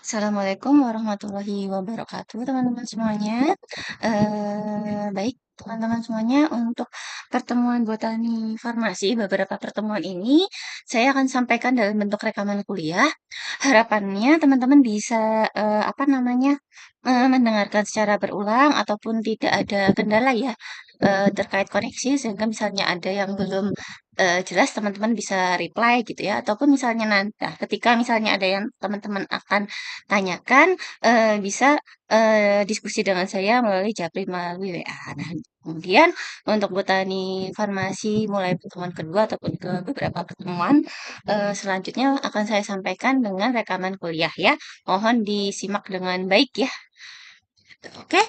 Assalamualaikum warahmatullahi wabarakatuh, teman-teman semuanya. Baik, teman-teman semuanya, untuk pertemuan botani farmasi, beberapa pertemuan ini saya akan sampaikan dalam bentuk rekaman kuliah. Harapannya teman-teman bisa, mendengarkan secara berulang ataupun tidak ada kendala ya, terkait koneksi sehingga misalnya ada yang belum, jelas teman-teman bisa reply gitu ya, ataupun misalnya nah, ketika misalnya ada yang teman-teman akan tanyakan, bisa, diskusi dengan saya melalui japri melalui WA. Nah, kemudian untuk botani farmasi mulai pertemuan kedua ataupun ke beberapa pertemuan, selanjutnya akan saya sampaikan dengan rekaman kuliah ya. Mohon disimak dengan baik ya. Oke,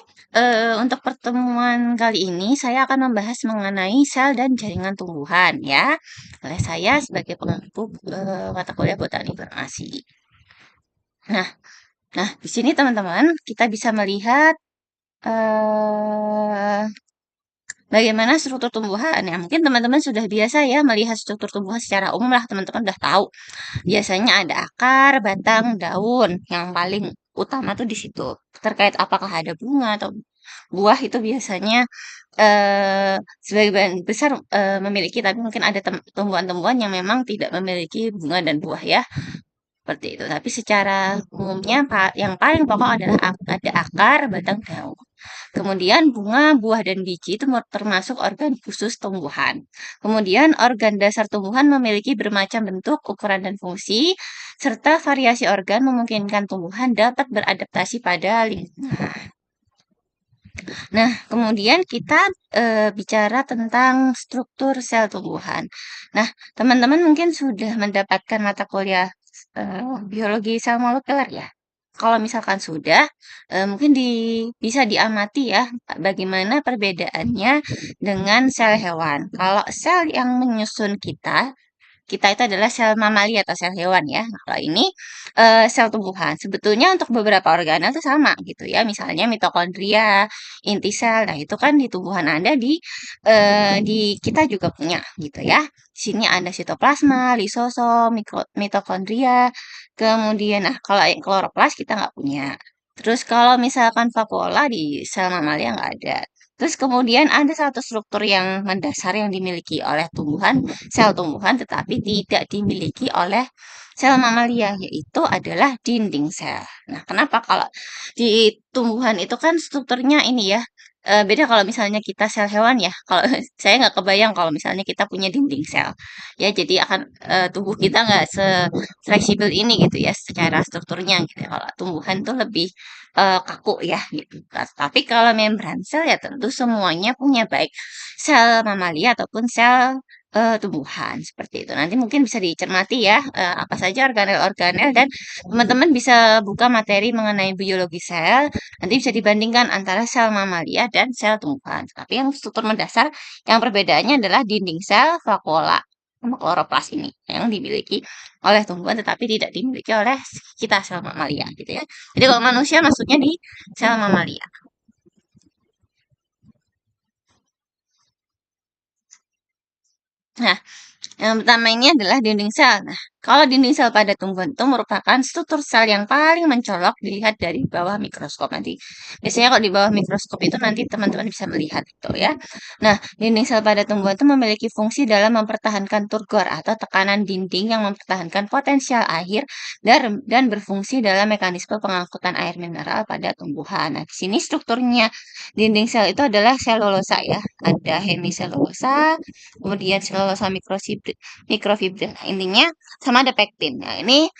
untuk pertemuan kali ini saya akan membahas mengenai sel dan jaringan tumbuhan ya, oleh saya sebagai pengampu, mata kuliah botani farmasi. Nah nah di sini teman-teman kita bisa melihat, eee, bagaimana struktur tumbuhan ya. Mungkin teman-teman sudah biasa ya melihat struktur tumbuhan secara umum lah, teman-teman udah tahu. Biasanya ada akar, batang, daun, yang paling utama tuh di situ. Terkait apakah ada bunga atau buah itu biasanya sebagian besar memiliki, tapi mungkin ada tumbuhan-tumbuhan yang memang tidak memiliki bunga dan buah ya, seperti itu. Tapi secara umumnya yang paling pokok adalah ada akar, batang, daun. Kemudian bunga, buah, dan biji itu termasuk organ khusus tumbuhan. Kemudian organ dasar tumbuhan memiliki bermacam bentuk, ukuran, dan fungsi, serta variasi organ memungkinkan tumbuhan dapat beradaptasi pada lingkungan. Nah, kemudian kita bicara tentang struktur sel tumbuhan. Nah, teman-teman mungkin sudah mendapatkan mata kuliah biologi sel molekuler ya. Kalau misalkan sudah, mungkin bisa diamati ya, bagaimana perbedaannya dengan sel hewan. Kalau sel yang menyusun kita itu adalah sel mamalia atau sel hewan ya. Nah, kalau ini sel tumbuhan. Sebetulnya untuk beberapa organel itu sama gitu ya. Misalnya mitokondria, inti sel. Nah, itu kan di tumbuhan Anda di kita juga punya gitu ya. Di sini ada sitoplasma, lisosom, mitokondria. Kemudian nah kalau yang kloroplas kita nggak punya. Terus kalau misalkan vakuola di sel mamalia nggak ada. Terus kemudian ada satu struktur yang mendasar yang dimiliki oleh sel tumbuhan, tetapi tidak dimiliki oleh sel mamalia, yaitu adalah dinding sel. Nah, kenapa kalau di tumbuhan itu kan strukturnya ini ya, beda kalau misalnya kita sel hewan ya. Kalau saya nggak kebayang kalau misalnya kita punya dinding sel. Ya, jadi akan tubuh kita nggak fleksibel ini gitu ya secara strukturnya gitu ya. Kalau tumbuhan tuh lebih kaku ya gitu. Nah, tapi kalau membran sel ya tentu semuanya punya baik sel mamalia ataupun sel tumbuhan seperti itu. Nanti mungkin bisa dicermati ya apa saja organel-organel dan teman-teman bisa buka materi mengenai biologi sel. Nanti bisa dibandingkan antara sel mamalia dan sel tumbuhan. Tapi yang struktur mendasar yang perbedaannya adalah dinding sel, vakuola, sama kloroplas ini yang dimiliki oleh tumbuhan tetapi tidak dimiliki oleh kita sel mamalia gitu ya. Jadi kalau manusia masuknya di sel mamalia. Nah, yang pertama ini adalah dinding sel. Nah, kalau dinding sel pada tumbuhan itu merupakan struktur sel yang paling mencolok dilihat dari bawah mikroskop nanti. Biasanya kalau di bawah mikroskop itu nanti teman-teman bisa melihat itu ya. Nah, dinding sel pada tumbuhan itu memiliki fungsi dalam mempertahankan turgor atau tekanan dinding yang mempertahankan potensial air dan berfungsi dalam mekanisme pengangkutan air mineral pada tumbuhan. Nah, di sini strukturnya dinding sel itu adalah selulosa ya. Ada hemiselulosa, kemudian selulosa mikrofibril. Nah, intinya sama ada pektin. Nah, ini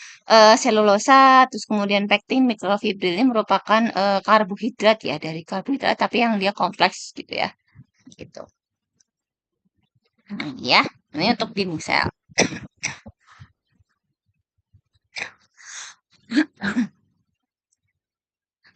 selulosa, terus kemudian pektin, mikrofibril ini merupakan karbohidrat ya, dari karbohidrat tapi yang dia kompleks gitu ya. Gitu. Nah, ini ya. Ini untuk dinding sel.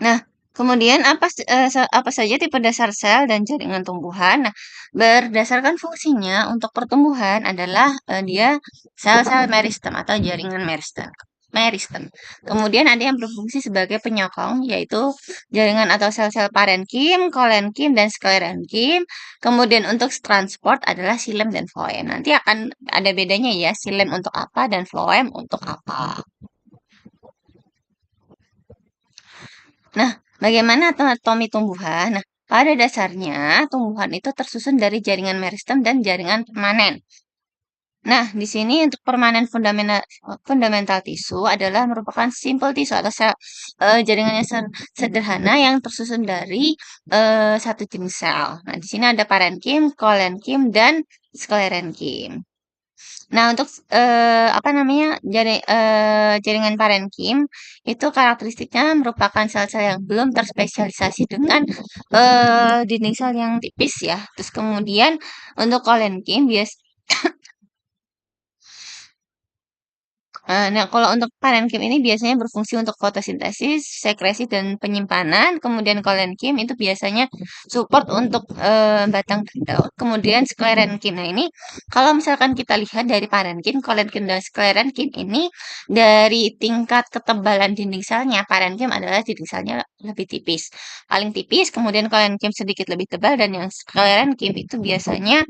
Nah, kemudian apa saja tipe dasar sel dan jaringan tumbuhan? Nah, berdasarkan fungsinya untuk pertumbuhan adalah dia sel-sel meristem atau jaringan meristem. Meristem. Kemudian ada yang berfungsi sebagai penyokong, yaitu jaringan atau sel-sel parenkim, kolenkim, dan sklerenkim. Kemudian untuk transport adalah silem dan floem. Nanti akan ada bedanya ya, silem untuk apa dan floem untuk apa. Nah, bagaimana anatomi tumbuhan? Nah, pada dasarnya tumbuhan itu tersusun dari jaringan meristem dan jaringan permanen. Nah, di sini untuk permanen fundamental tisu adalah merupakan simple tisu atau jaringan yang sederhana yang tersusun dari satu jenis sel. Nah, di sini ada parenkim, kolenkim, dan sklerenkim. Nah, untuk apa namanya jaringan parenkim itu karakteristiknya merupakan sel-sel yang belum terspesialisasi dengan dinding sel yang tipis ya. Terus kemudian untuk kolenkim nah, kalau untuk parenkim ini biasanya berfungsi untuk fotosintesis, sekresi, dan penyimpanan. Kemudian kolenkim itu biasanya support untuk batang dan daun. Kemudian sklerenkim. Nah, ini kalau misalkan kita lihat dari parenkim, kolenkim, dan sklerenkim ini dari tingkat ketebalan dinding selnya, parenkim adalah dinding selnya lebih tipis. Paling tipis, kemudian kolenkim sedikit lebih tebal, dan yang sklerenkim itu biasanya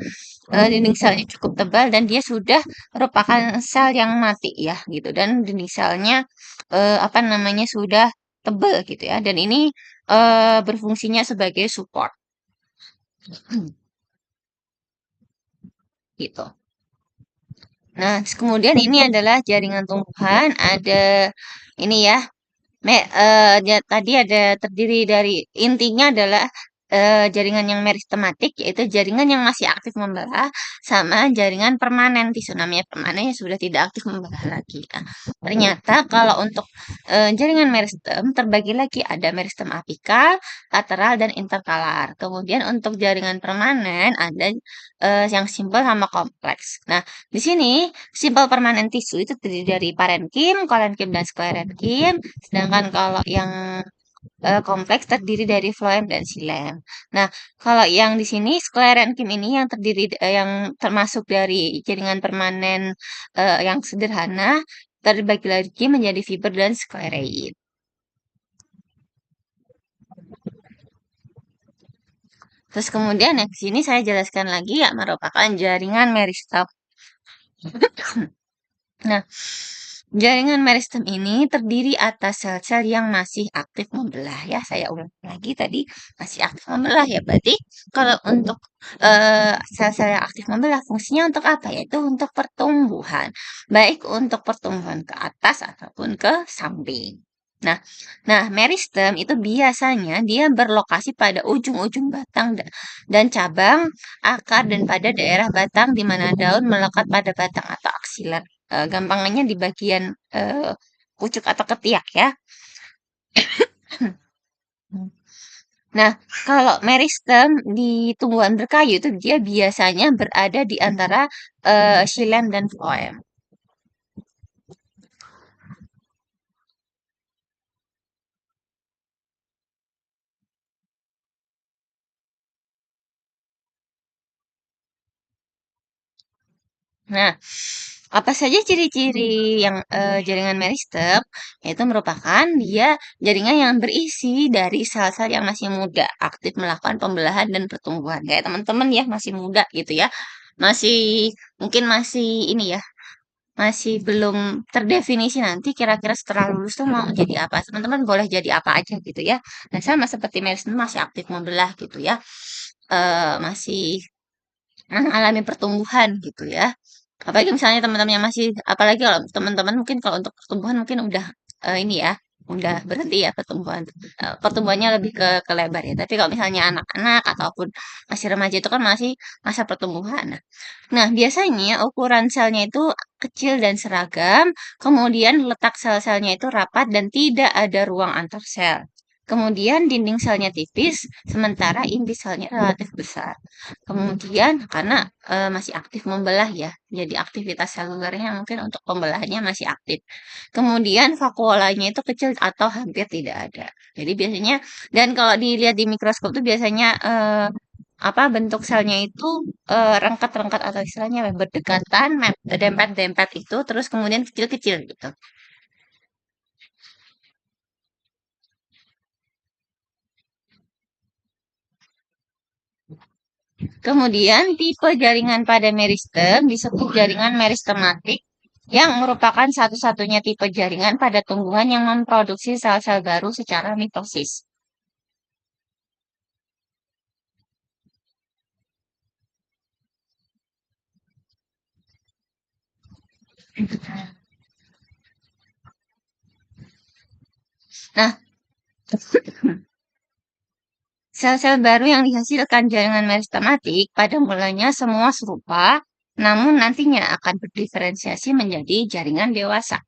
dinding selnya cukup tebal dan dia sudah merupakan sel yang mati ya gitu dan dinding selnya apa namanya sudah tebal gitu ya dan ini berfungsinya sebagai support gitu. Nah, terus kemudian ini adalah jaringan tumbuhan, ada ini ya, tadi ada terdiri dari intinya adalah jaringan yang meristematik, yaitu jaringan yang masih aktif membelah, sama jaringan permanen tisu. Namanya permanen yang sudah tidak aktif membelah lagi. Nah, ternyata kalau untuk jaringan meristem terbagi lagi ada meristem apikal, lateral, dan interkalar. Kemudian untuk jaringan permanen ada yang simpel sama kompleks. Nah, di sini simpel permanen tisu itu terdiri dari parenkim, kolenkim, dan sklerenkim. Sedangkan kalau yang kompleks terdiri dari floem dan xilem. Nah, kalau yang di sini sklerenkim ini yang terdiri yang termasuk dari jaringan permanen yang sederhana terbagi lagi menjadi fiber dan sklereid. Terus kemudian yang di sini saya jelaskan lagi ya merupakan jaringan meristem. Nah, jaringan meristem ini terdiri atas sel-sel yang masih aktif membelah ya. Saya ulang lagi tadi masih aktif membelah ya. Berarti kalau untuk sel-sel yang aktif membelah fungsinya untuk apa? Yaitu untuk pertumbuhan. Baik untuk pertumbuhan ke atas ataupun ke samping. Nah, nah meristem itu biasanya dia berlokasi pada ujung-ujung batang dan cabang, akar, dan pada daerah batang di mana daun melekat pada batang atau aksiler. Gampangnya di bagian pucuk atau ketiak ya. Nah, kalau meristem di tumbuhan berkayu itu dia biasanya berada di antara xilem dan floem. Nah, apa saja ciri-ciri yang jaringan meristem? Yaitu merupakan dia jaringan yang berisi dari sel-sel yang masih muda, aktif melakukan pembelahan dan pertumbuhan. Kayak teman-teman ya masih muda gitu ya. Masih mungkin masih ini ya, masih belum terdefinisi nanti kira-kira setelah lulus tuh mau jadi apa. Teman-teman boleh jadi apa aja gitu ya. Nah, sama seperti meristem masih aktif membelah gitu ya. Masih mengalami pertumbuhan gitu ya. Apalagi misalnya teman-teman yang masih apalagi kalau teman-teman mungkin kalau untuk pertumbuhan mungkin udah ini ya, udah berhenti ya pertumbuhan. Pertumbuhannya lebih ke lebar ya. Tapi kalau misalnya anak-anak ataupun masih remaja itu kan masih masa pertumbuhan. Nah, biasanya ukuran selnya itu kecil dan seragam, kemudian letak sel-selnya itu rapat dan tidak ada ruang antar sel. Kemudian dinding selnya tipis, sementara inti selnya relatif besar. Kemudian karena masih aktif membelah ya, jadi aktivitas selulernya mungkin untuk pembelahannya masih aktif. Kemudian vakuolanya itu kecil atau hampir tidak ada. Jadi biasanya dan kalau dilihat di mikroskop tuh biasanya apa bentuk selnya itu rengkat-rengkat atau istilahnya apa, berdekatan, dempet-dempet itu, terus kemudian kecil-kecil gitu. Kemudian tipe jaringan pada meristem disebut jaringan meristematik. yang merupakan satu-satunya tipe jaringan pada tumbuhan yang memproduksi sel-sel baru secara mitosis. Nah, sel-sel baru yang dihasilkan jaringan meristematik pada mulanya semua serupa, namun nantinya akan berdiferensiasi menjadi jaringan dewasa.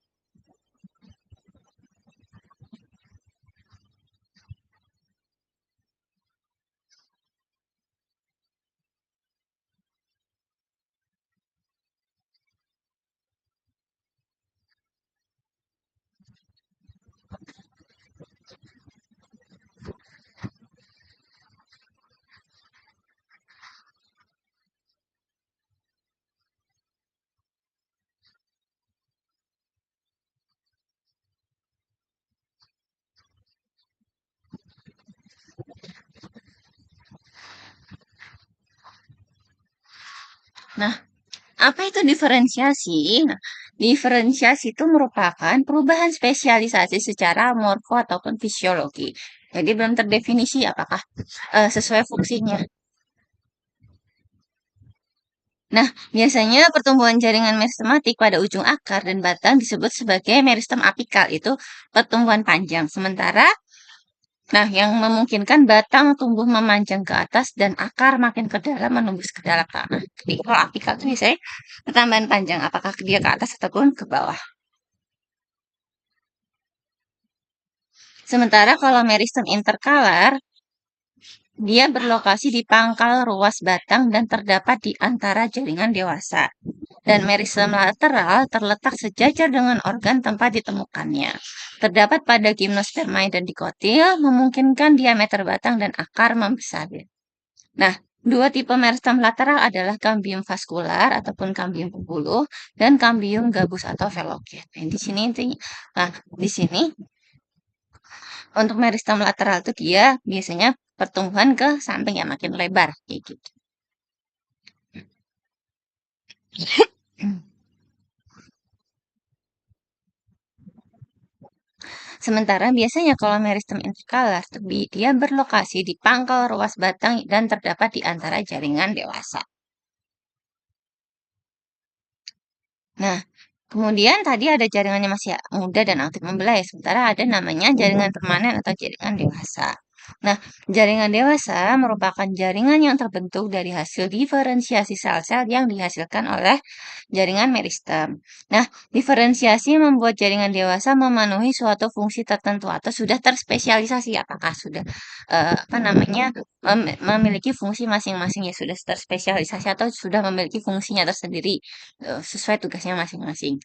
Nah, apa itu diferensiasi? Nah, diferensiasi itu merupakan perubahan spesialisasi secara morfo ataupun fisiologi. Jadi belum terdefinisi apakah sesuai fungsinya. Nah, biasanya pertumbuhan jaringan meristematik pada ujung akar dan batang disebut sebagai meristem apikal, itu pertumbuhan panjang. Sementara, nah yang memungkinkan batang tumbuh memanjang ke atas dan akar makin ke dalam menembus ke dalam tanah. Jadi kalau apikal itu biasanya pertambahan panjang, apakah dia ke atas ataupun ke bawah. Sementara kalau meristem interkalar, dia berlokasi di pangkal ruas batang dan terdapat di antara jaringan dewasa. Dan meristem lateral terletak sejajar dengan organ tempat ditemukannya. Terdapat pada gimnospermae dan dikotil, memungkinkan diameter batang dan akar membesar. Nah, dua tipe meristem lateral adalah kambium vaskular ataupun kambium pembuluh dan kambium gabus atau velogen. Nah, di sini untuk meristem lateral itu dia biasanya pertumbuhan ke samping yang makin lebar kayak gitu. Sementara biasanya kalau meristem interkalar, dia berlokasi di pangkal ruas batang dan terdapat di antara jaringan dewasa. Nah, kemudian tadi ada jaringannya masih muda dan aktif membelah ya, sementara ada namanya jaringan permanen atau jaringan dewasa. Nah, jaringan dewasa merupakan jaringan yang terbentuk dari hasil diferensiasi sel-sel yang dihasilkan oleh jaringan meristem. Nah, diferensiasi membuat jaringan dewasa memenuhi suatu fungsi tertentu atau sudah terspesialisasi. Apakah sudah apa namanya memiliki fungsi masing-masing ya sudah terspesialisasi atau sudah memiliki fungsinya tersendiri sesuai tugasnya masing-masing.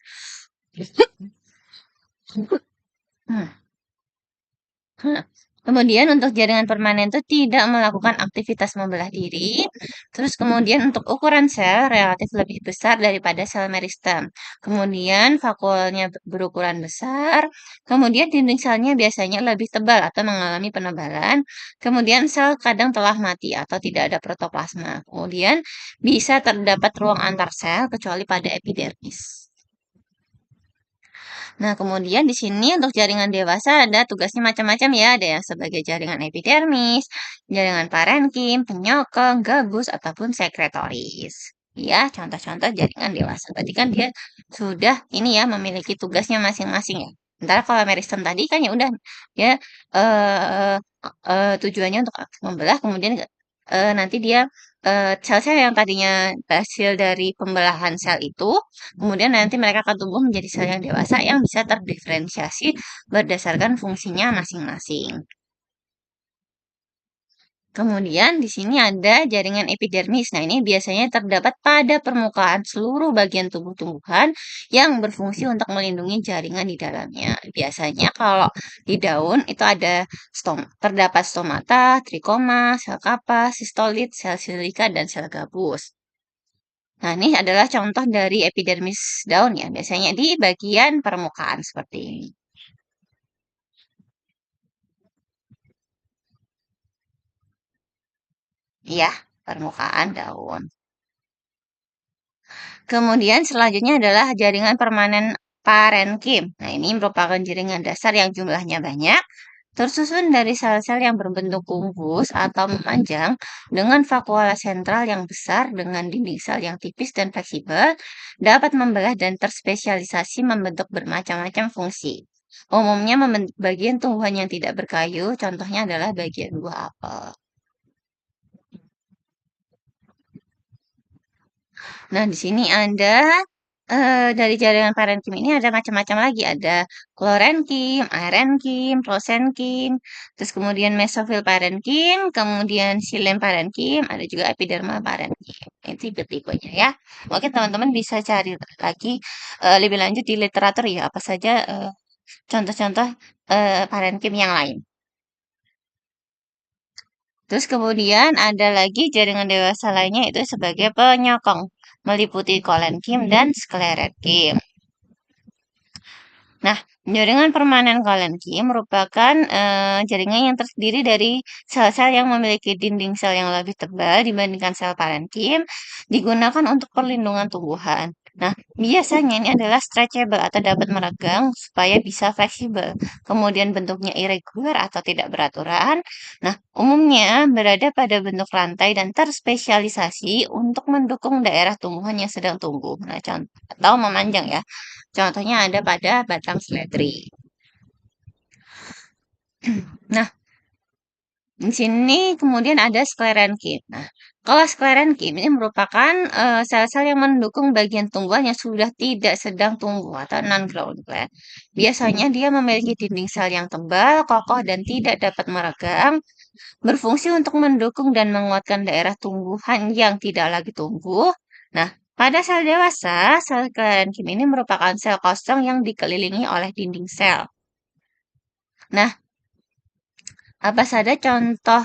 Hmm. Nah, kemudian untuk jaringan permanen itu tidak melakukan aktivitas membelah diri. Terus kemudian untuk ukuran sel relatif lebih besar daripada sel meristem. Kemudian vakuolnya berukuran besar. Kemudian dinding selnya biasanya lebih tebal atau mengalami penebalan. Kemudian sel kadang telah mati atau tidak ada protoplasma. Kemudian bisa terdapat ruang antar sel kecuali pada epidermis. Nah, kemudian di sini untuk jaringan dewasa ada tugasnya macam-macam ya. Ada yang sebagai jaringan epidermis, jaringan parenkim, penyokong, gabus, ataupun sekretoris. Ya, contoh-contoh jaringan dewasa. Berarti kan dia sudah ini ya memiliki tugasnya masing-masing ya. Sementara kalau meristem tadi kan ya udah ya eh, tujuannya untuk membelah, kemudian nanti dia sel-sel yang tadinya hasil dari pembelahan sel itu kemudian nanti mereka akan tumbuh menjadi sel yang dewasa yang bisa terdiferensiasi berdasarkan fungsinya masing-masing. Kemudian di sini ada jaringan epidermis. Nah, ini biasanya terdapat pada permukaan seluruh bagian tubuh tumbuhan yang berfungsi untuk melindungi jaringan di dalamnya. Biasanya kalau di daun itu ada terdapat stomata, trikoma, sel kapas, sistolit, sel silika, dan sel gabus. Nah, ini adalah contoh dari epidermis daun ya, biasanya di bagian permukaan seperti ini. Iya, permukaan daun. Kemudian selanjutnya adalah jaringan permanen parenkim. Nah, ini merupakan jaringan dasar yang jumlahnya banyak, tersusun dari sel-sel yang berbentuk kubus atau memanjang dengan vakuola sentral yang besar dengan dinding sel yang tipis dan fleksibel, dapat membelah dan terspesialisasi membentuk bermacam-macam fungsi. Umumnya membentuk bagian tumbuhan yang tidak berkayu, contohnya adalah bagian buah apel. Nah, di sini ada dari jaringan parenkim ini ada macam-macam lagi, ada klorenkim, aerenkim, prosenkim, terus kemudian mesofil parenkim, kemudian xilem parenkim, ada juga epidermal parenkim. Ini tipe-tipenya ya. Mungkin teman-teman bisa cari lagi lebih lanjut di literatur ya, apa saja contoh-contoh parenkim yang lain. Terus kemudian ada lagi jaringan dewasa lainnya itu sebagai penyokong, meliputi kolenkim dan skleretkim. Nah, jaringan permanen Kalenki merupakan jaringan yang terdiri dari sel-sel yang memiliki dinding sel yang lebih tebal dibandingkan sel parenkim, digunakan untuk perlindungan tumbuhan. Nah, biasanya ini adalah stretchable atau dapat meregang supaya bisa fleksibel. Kemudian bentuknya irregular atau tidak beraturan. Nah, umumnya berada pada bentuk rantai dan terspesialisasi untuk mendukung daerah tumbuhan yang sedang tumbuh. Nah, contoh atau memanjang ya. Contohnya ada pada batang seledri. Nah, di sini kemudian ada sklerenkim. Nah, kalau sklerenkim ini merupakan sel-sel yang mendukung bagian tumbuhan yang sudah tidak sedang tumbuh atau non-growing plant. Biasanya dia memiliki dinding sel yang tebal, kokoh, dan tidak dapat meregang, berfungsi untuk mendukung dan menguatkan daerah tumbuhan yang tidak lagi tumbuh. Nah, pada sel dewasa, sel sklerenkim ini merupakan sel kosong yang dikelilingi oleh dinding sel. Nah, apa saja contoh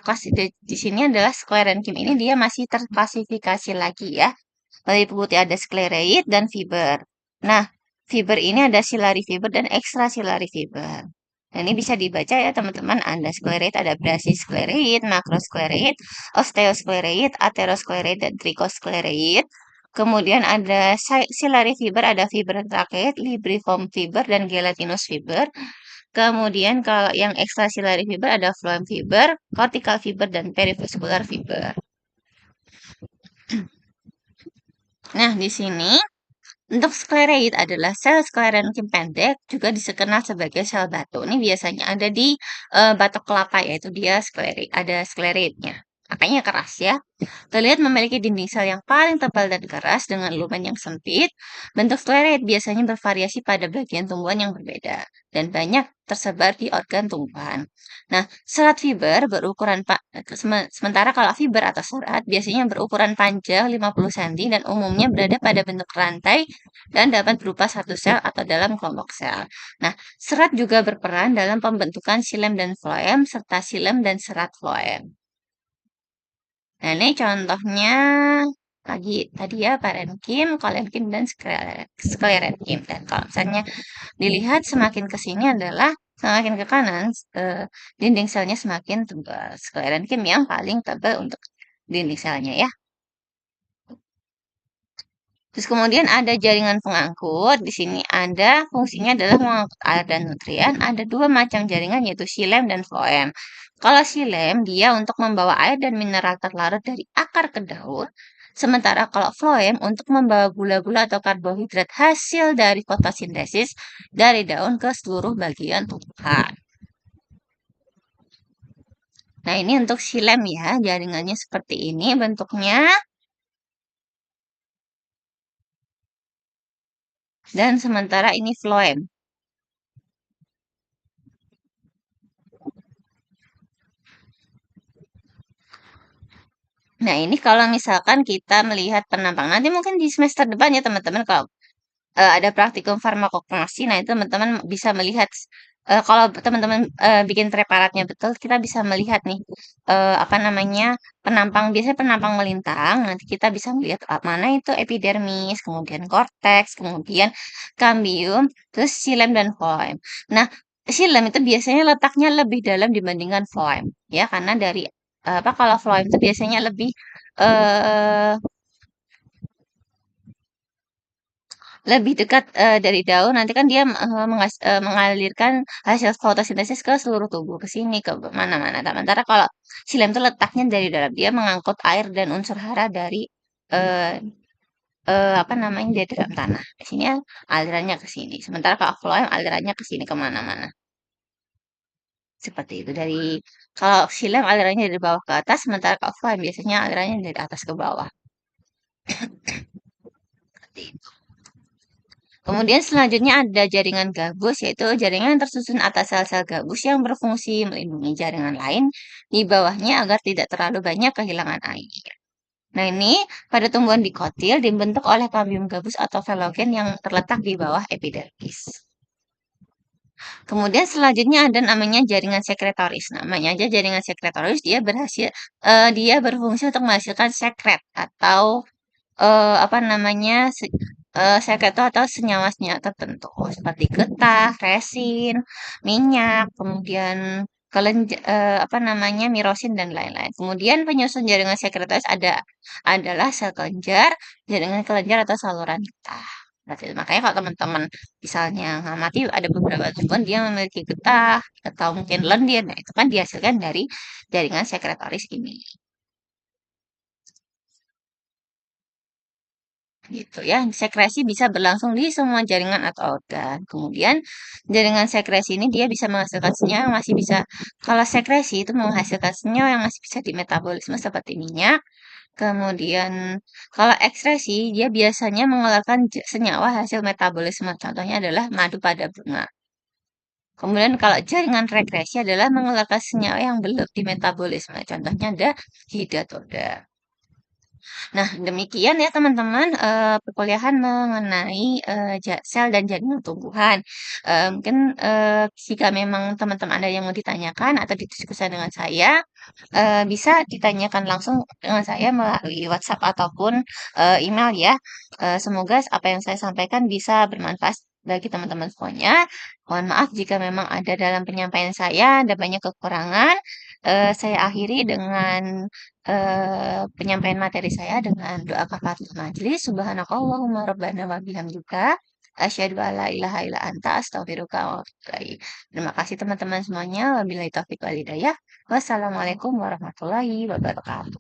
kelas di sini adalah sklerenkim ini dia masih terklasifikasi lagi ya. Meliputi ada sklereid dan fiber. Nah, fiber ini ada silari fiber dan ekstrasilari fiber. Nah, ini bisa dibaca ya teman-teman. Ada sklereid, ada brasisklereid, makrosklereid, osteosklereid, aterosklereid, dan trikosklereid. Kemudian ada silari fiber, ada fiber trakeid, libriform fiber, dan gelatinous fiber. Kemudian kalau yang ekstrasilari fiber ada phloem fiber, cortical fiber, dan perivascular fiber. Nah, di sini untuk sklereid adalah sel sklerenkim pendek, juga dikenal sebagai sel batu. Ini biasanya ada di batok kelapa, yaitu dia sklereid, ada sklereidnya. Makanya keras ya. Terlihat memiliki dinding sel yang paling tebal dan keras dengan lumen yang sempit. Bentuk skleroid biasanya bervariasi pada bagian tumbuhan yang berbeda dan banyak tersebar di organ tumbuhan. Nah, serat fiber berukuran sementara kalau fiber atau serat biasanya berukuran panjang 50 cm dan umumnya berada pada bentuk rantai dan dapat berupa satu sel atau dalam kelompok sel. Nah, serat juga berperan dalam pembentukan xilem dan floem serta xilem dan serat floem. Nah, ini contohnya lagi tadi ya parenkim, kolenkim, dan sklerenkim. Dan kalau misalnya dilihat semakin ke sini adalah semakin ke kanan, dinding selnya semakin tebal. Sklerenkim yang paling tebal untuk dinding selnya ya. Terus kemudian ada jaringan pengangkut. Di sini ada fungsinya adalah mengangkut air dan nutrien. Ada dua macam jaringan yaitu xilem dan floem. Kalau xilem dia untuk membawa air dan mineral terlarut dari akar ke daun. Sementara kalau floem untuk membawa gula-gula atau karbohidrat hasil dari fotosintesis dari daun ke seluruh bagian tumbuhan. Nah, ini untuk xilem ya, jaringannya seperti ini bentuknya. Dan sementara ini floem. Nah, ini kalau misalkan kita melihat penampang, nanti mungkin di semester depan ya teman-teman, kalau ada praktikum farmakognose, nah itu teman-teman bisa melihat, kalau teman-teman bikin preparatnya betul, kita bisa melihat nih, apa namanya, penampang, biasanya penampang melintang, nanti kita bisa melihat mana itu epidermis, kemudian korteks, kemudian kambium, terus xilem dan floem. Nah, xilem itu biasanya letaknya lebih dalam dibandingkan floem, ya, karena dari apa, kalau floem itu biasanya lebih, eee, lebih dekat, dari daun, nanti kan dia, mengalirkan hasil fotosintesis ke seluruh tubuh, ke sini, ke mana-mana. Sementara kalau silem itu letaknya dari dalam, dia mengangkut air dan unsur hara dari, eee apa namanya, dari dalam tanah. Di sini kan alirannya ke sini, sementara kalau floem alirannya ke sini, ke mana-mana. Seperti itu, kalau silem alirannya dari bawah ke atas, sementara kalau floem biasanya alirannya dari atas ke bawah, seperti itu. Kemudian selanjutnya ada jaringan gabus, yaitu jaringan yang tersusun atas sel-sel gabus yang berfungsi melindungi jaringan lain di bawahnya agar tidak terlalu banyak kehilangan air. Nah ini pada tumbuhan dikotil dibentuk oleh kambium gabus atau velogen yang terletak di bawah epidermis. Kemudian selanjutnya ada namanya jaringan sekretoris. Namanya aja jaringan sekretoris, dia berfungsi untuk menghasilkan sekret atau apa namanya, sekreto atau senyawa-senyawa tertentu seperti getah, resin, minyak, kemudian apa namanya, mirosin dan lain-lain. Kemudian penyusun jaringan sekretoris adalah sel kelenjar, jaringan kelenjar atau saluran getah. Berarti makanya kalau teman-teman misalnya ngamati ada beberapa tumbuhan dia memiliki getah atau mungkin lendir, nah itu kan dihasilkan dari jaringan sekretoris ini. Gitu ya. Sekresi bisa berlangsung di semua jaringan atau organ. Kemudian jaringan sekresi ini dia bisa menghasilkan senyawa yang masih bisa, kalau sekresi itu menghasilkan senyawa yang masih bisa dimetabolisme seperti minyak. Kemudian kalau ekskresi dia biasanya mengeluarkan senyawa hasil metabolisme. Contohnya adalah madu pada bunga. Kemudian kalau jaringan regresi adalah mengeluarkan senyawa yang belum dimetabolisme. Contohnya ada hidatoda. Nah, demikian ya teman-teman, perkuliahan mengenai, sel dan jaringan tumbuhan. Mungkin, jika memang teman-teman ada yang mau ditanyakan atau didiskusikan dengan saya, bisa ditanyakan langsung dengan saya melalui WhatsApp ataupun, email ya. Semoga apa yang saya sampaikan bisa bermanfaat bagi teman-teman semuanya. Mohon maaf jika memang ada dalam penyampaian saya ada banyak kekurangan. Saya akhiri dengan penyampaian materi saya dengan doa kafaratul majelis. Subhanakallahumma rabbana wa bihamdika asyhadu an la ilaha illa anta astaghfiruka wa atubu ilaik. Terima kasih teman-teman semuanya. Wabillahi taufik wal hidayah. Wassalamualaikum warahmatullahi wabarakatuh.